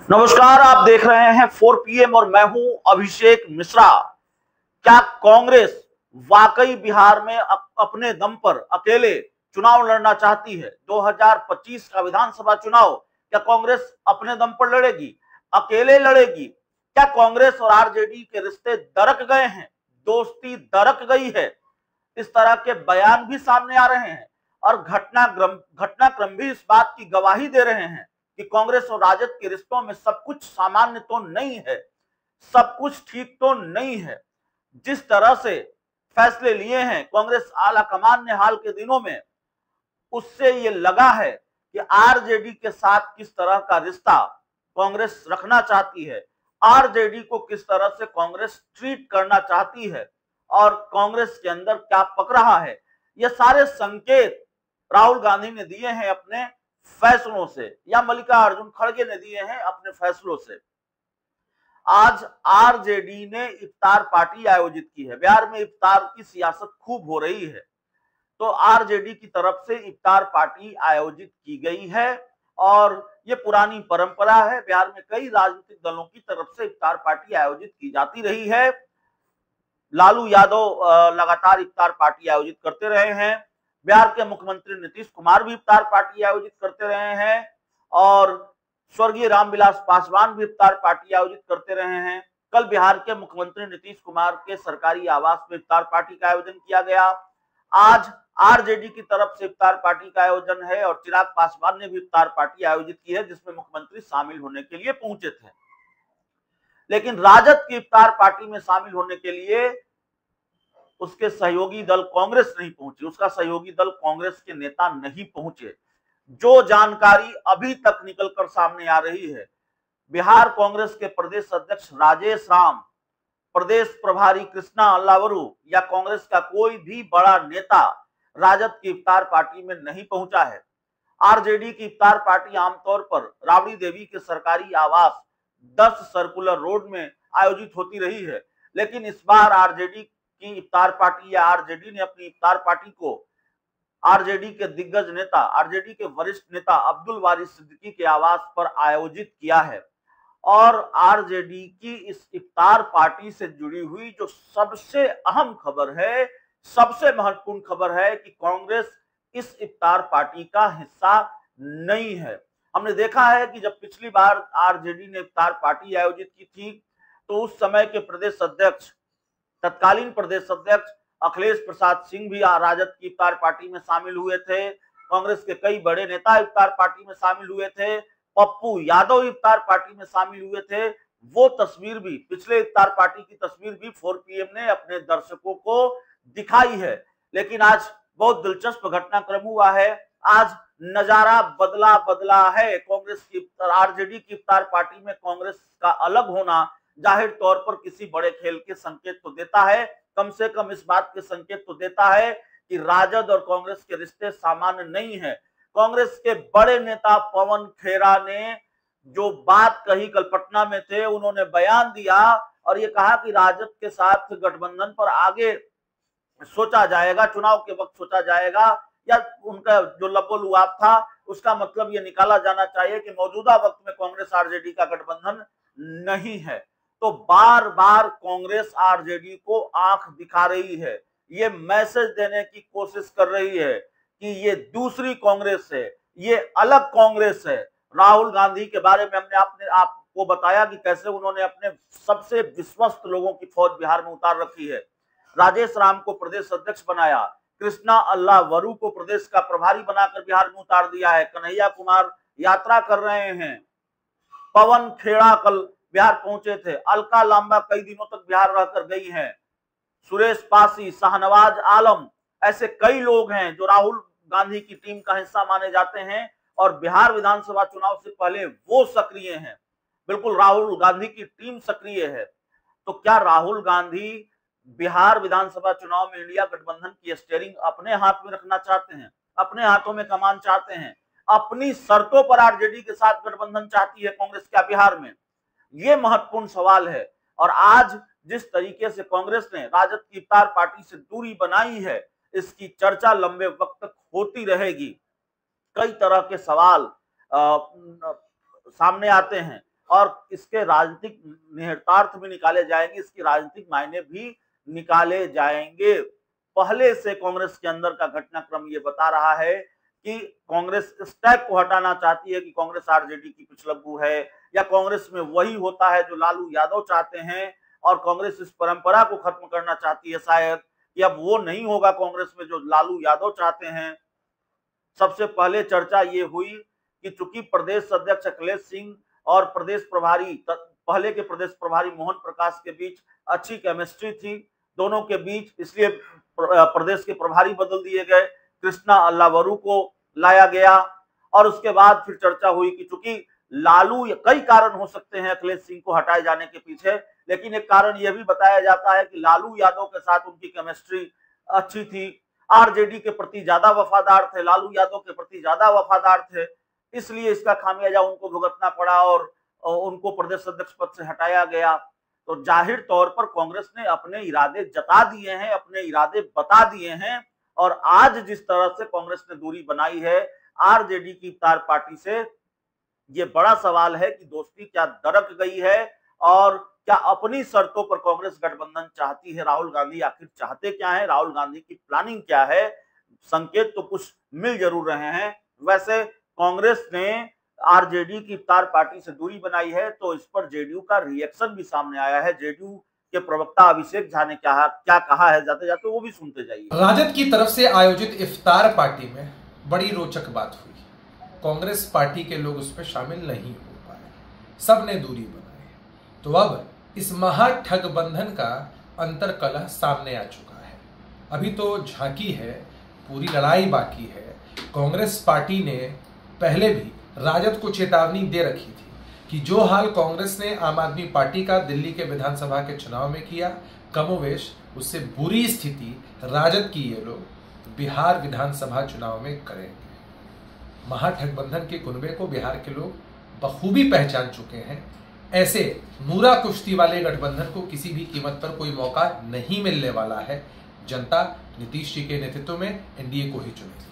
नमस्कार, आप देख रहे हैं 4 PM और मैं हूं अभिषेक मिश्रा। क्या कांग्रेस वाकई बिहार में अपने दम पर अकेले चुनाव लड़ना चाहती है? 2025 का विधानसभा चुनाव क्या कांग्रेस अपने दम पर लड़ेगी, अकेले लड़ेगी? क्या कांग्रेस और आरजेडी के रिश्ते दरक गए हैं, दोस्ती दरक गई है? इस तरह के बयान भी सामने आ रहे हैं और घटनाक्रम भी इस बात की गवाही दे रहे हैं कि कांग्रेस और राजद के रिश्तों में सब कुछ सामान्य तो नहीं है, सब कुछ ठीक तो नहीं है। जिस तरह से फैसले लिए हैं कांग्रेस आला कमान ने हाल के दिनों में, उससे ये लगा है कि आरजेडी के साथ किस तरह का रिश्ता कांग्रेस रखना चाहती है, आरजेडी को किस तरह से कांग्रेस ट्रीट करना चाहती है और कांग्रेस के अंदर क्या पक रहा है। ये सारे संकेत राहुल गांधी ने दिए हैं अपने फैसलों से या मल्लिकार्जुन खड़गे ने दिए हैं अपने फैसलों से। आज आरजेडी ने इफ्तार पार्टी आयोजित की है। बिहार में इफ्तार की सियासत खूब हो रही है, तो आरजेडी की तरफ से इफ्तार पार्टी आयोजित की गई है और ये पुरानी परंपरा है। बिहार में कई राजनीतिक दलों की तरफ से इफ्तार पार्टी आयोजित की जाती रही है। लालू यादव लगातार इफ्तार पार्टी आयोजित करते रहे हैं। बिहार के मुख्यमंत्री नीतीश कुमार भी इफ्तार पार्टी आयोजित करते रहे हैं और स्वर्गीय रामविलास पासवान भी इफ्तार पार्टी आयोजित करते रहे हैं। कल बिहार के मुख्यमंत्री नीतीश कुमार के सरकारी आवास में इफ्तार पार्टी का आयोजन किया गया। आज आरजेडी की तरफ से इफ्तार पार्टी का आयोजन है और चिराग पासवान ने भी इफ्तार पार्टी आयोजित की है जिसमें मुख्यमंत्री शामिल होने के लिए पहुंचे थे। लेकिन राजद की इफ्तार पार्टी में शामिल होने के लिए उसके सहयोगी दल कांग्रेस नहीं पहुंची, उसका सहयोगी दल कांग्रेस के नेता नहीं पहुंचे। जो जानकारी अभी तक निकलकर सामने आ रही है, बिहार कांग्रेस के प्रदेश अध्यक्ष राजेश राम, प्रदेश प्रभारी कृष्णा अल्लावरू या कांग्रेस का कोई भी बड़ा नेता राजद की इफ्तार पार्टी में नहीं पहुंचा है। आरजेडी की इफ्तार पार्टी आमतौर पर राबड़ी देवी के सरकारी आवास 10 सर्कुलर रोड में आयोजित होती रही है, लेकिन इस बार आरजेडी की इफ्तार पार्टी या आरजेडी ने अपनी इफ्तार पार्टी को आरजेडी के दिग्गज नेता, आरजेडी के वरिष्ठ नेता अब्दुल वारिस सिद्दीकी के आवास पर आयोजित किया है। और आरजेडी की इस इफ्तार पार्टी से जुड़ी हुई जो सबसे अहम खबर है, सबसे महत्वपूर्ण खबर है कि कांग्रेस इस इफ्तार पार्टी का हिस्सा नहीं है। हमने देखा है कि जब पिछली बार आरजेडी ने इफ्तार पार्टी आयोजित की थी तो उस समय के प्रदेश अध्यक्ष, तत्कालीन प्रदेश अध्यक्ष अखिलेश प्रसाद सिंह भी राजद की इफ्तार पार्टी में शामिल हुए थे। कांग्रेस के कई बड़े नेता इफ्तार पार्टी में शामिल हुए थे। पप्पू यादव इफ्तार पार्टी में शामिल हुए थे। वो तस्वीर भी, पिछले इफ्तार पार्टी की तस्वीर भी 4 PM ने अपने दर्शकों को दिखाई है। लेकिन आज बहुत दिलचस्प घटनाक्रम हुआ है। आज नजारा बदला बदला है। कांग्रेस की आरजेडी की इफ्तार पार्टी में कांग्रेस का अलग होना जाहिर तौर पर किसी बड़े खेल के संकेत तो देता है, कम से कम इस बात के संकेत तो देता है कि राजद और कांग्रेस के रिश्ते सामान्य नहीं है। कांग्रेस के बड़े नेता पवन खेरा ने जो बात कही, कल पटना में थे, उन्होंने बयान दिया और ये कहा कि राजद के साथ गठबंधन पर आगे सोचा जाएगा, चुनाव के वक्त सोचा जाएगा, या उनका जो लबोलुआब था उसका मतलब ये निकाला जाना चाहिए कि मौजूदा वक्त में कांग्रेस आरजेडी का गठबंधन नहीं है। तो बार बार कांग्रेस आरजेडी को आंख दिखा रही है, ये मैसेज देने की कोशिश कर रही है कि ये दूसरी कांग्रेस है, ये अलग कांग्रेस है। राहुल गांधी के बारे में हमने आपको बताया कि कैसे उन्होंने अपने सबसे विश्वस्त लोगों की फौज बिहार में उतार रखी है। राजेश राम को प्रदेश अध्यक्ष बनाया, कृष्णा अल्लावरू को प्रदेश का प्रभारी बनाकर बिहार में उतार दिया है। कन्हैया कुमार यात्रा कर रहे हैं। पवन खेड़ा कल बिहार पहुंचे थे। अलका लांबा कई दिनों तक बिहार रहकर गई हैं। सुरेश पासी, शाहनवाज आलम, ऐसे कई लोग हैं जो राहुल गांधी की टीम का हिस्सा माने जाते हैं और बिहार विधानसभा चुनाव से पहले वो सक्रिय हैं। बिल्कुल राहुल गांधी की टीम सक्रिय है। तो क्या राहुल गांधी बिहार विधानसभा चुनाव में इंडिया गठबंधन की स्टीयरिंग अपने हाथ में रखना चाहते हैं, अपने हाथों में कमान चाहते हैं, अपनी शर्तों पर आरजेडी के साथ गठबंधन चाहती है कांग्रेस क्या बिहार में? ये महत्वपूर्ण सवाल है। और आज जिस तरीके से कांग्रेस ने राजद की इफ्तार पार्टी से दूरी बनाई है, इसकी चर्चा लंबे वक्त तक होती रहेगी। कई तरह के सवाल सामने आते हैं। और इसके राजनीतिक निहितार्थ भी निकाले जाएंगे, इसकी राजनीतिक मायने भी निकाले जाएंगे। पहले से कांग्रेस के अंदर का घटनाक्रम ये बता रहा है कि कांग्रेस इस टाइप को हटाना चाहती है कि कांग्रेस आरजेडी की पिछलग्गू है, या कांग्रेस में वही होता है जो लालू यादव चाहते हैं, और कांग्रेस इस परंपरा को खत्म करना चाहती है शायद, कि अब वो नहीं होगा कांग्रेस में जो लालू यादव चाहते हैं। सबसे पहले चर्चा ये हुई कि चूंकि प्रदेश अध्यक्ष अखिलेश सिंह और प्रदेश प्रभारी, पहले के प्रदेश प्रभारी मोहन प्रकाश के बीच अच्छी केमिस्ट्री थी दोनों के बीच, इसलिए प्रदेश के प्रभारी बदल दिए गए, कृष्णा अल्लावरू को लाया गया। और उसके बाद फिर चर्चा हुई कि चूंकि लालू, कई कारण हो सकते हैं अखिलेश सिंह को हटाए जाने के पीछे, लेकिन एक कारण यह भी बताया जाता है कि लालू यादव के साथ उनकी केमिस्ट्री अच्छी थी, आरजेडी के प्रति ज्यादा वफादार थे, लालू यादव के प्रति ज्यादा वफादार थे, इसलिए इसका खामियाजा उनको भुगतना पड़ा और उनको प्रदेश अध्यक्ष पद से हटाया गया। तो जाहिर तौर पर कांग्रेस ने अपने इरादे जता दिए हैं, अपने इरादे बता दिए हैं, और आज जिस तरह से कांग्रेस ने दूरी बनाई है आरजेडी की इफ्तार पार्टी से, ये बड़ा सवाल है कि दोस्ती क्या दरक गई है और क्या अपनी शर्तों पर कांग्रेस गठबंधन चाहती है। राहुल गांधी आखिर चाहते क्या है, राहुल गांधी की प्लानिंग क्या है। संकेत तो कुछ मिल जरूर रहे हैं। वैसे कांग्रेस ने आरजेडी की इफ्तार पार्टी से दूरी बनाई है, तो इस पर जेडीयू का रिएक्शन भी सामने आया है। जेडीयू के प्रवक्ता अभिषेक झा ने क्या कहा है, जाते जाते वो भी सुनते जाइए। राजद की तरफ से आयोजित इफ्तार पार्टी में बड़ी रोचक बात हुई। कांग्रेस पार्टी के लोग उसमें शामिल नहीं हो पाए, सबने दूरी बनाई। तो अब इस महाठगबंधन का अंतरकलह सामने आ चुका है। अभी तो झांकी है, पूरी लड़ाई बाकी है। कांग्रेस पार्टी ने पहले भी राजद को चेतावनी दे रखी थी कि जो हाल कांग्रेस ने आम आदमी पार्टी का दिल्ली के विधानसभा के चुनाव में किया, कमोवेश उससे बुरी स्थिति राजद की ये लोग बिहार विधानसभा चुनाव में करेंगे। महाठगबंधन के कुनबे को बिहार के लोग बखूबी पहचान चुके हैं। ऐसे नूरा कुश्ती वाले गठबंधन को किसी भी कीमत पर कोई मौका नहीं मिलने वाला है। जनता नीतीश जी के नेतृत्व में एनडीए को ही चुनेगी।